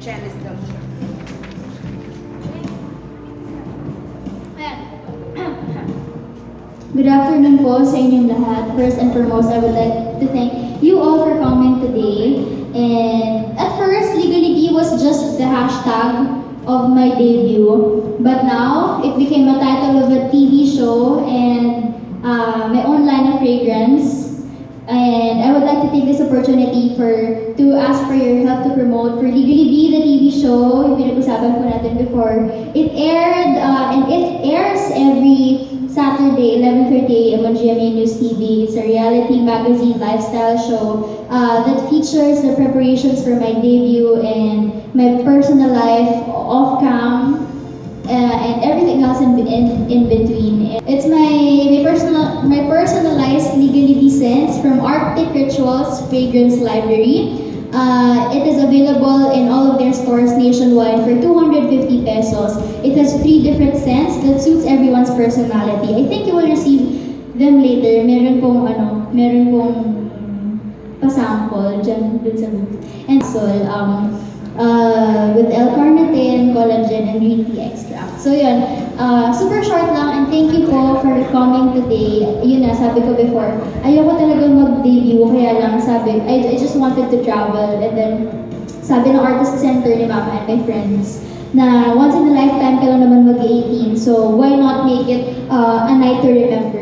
Chinese daw siya. Good afternoon po sa inyong lahat. First and foremost, I would like to thank you all for coming today. And at first, Legally B was just the hashtag of my debut. But now, it became a title of a TV show and my own line of fragrance. And I would like to take this opportunity to ask for your help to promote for Legally B, the TV show. Yung pinag-usapan po natin before. It aired and it airs every Saturday, 11:30 a.m. on GMA News TV. It's a reality magazine lifestyle show that features the preparations for my debut and my personal life off-cam and everything else in between. It's my personalized Legally B scents from Arctic Rituals Fragrance Library. It is available in all of their stores nationwide for 250 pesos. It has 3 different scents that suits everyone's personality. I think you will receive them later. Meron pong pasample dyan sa booth. And so, with L-carnitine, collagen, and green tea extract. So yun, super short lang, and thank you po for coming today. Yun na, sabi ko before, ayoko talaga mag-debut, kaya lang sabi, I just wanted to travel, and then sabi ng artist center ni Mama and my friends, na once in a lifetime ka lang naman mag-18, so why not make it a night to remember.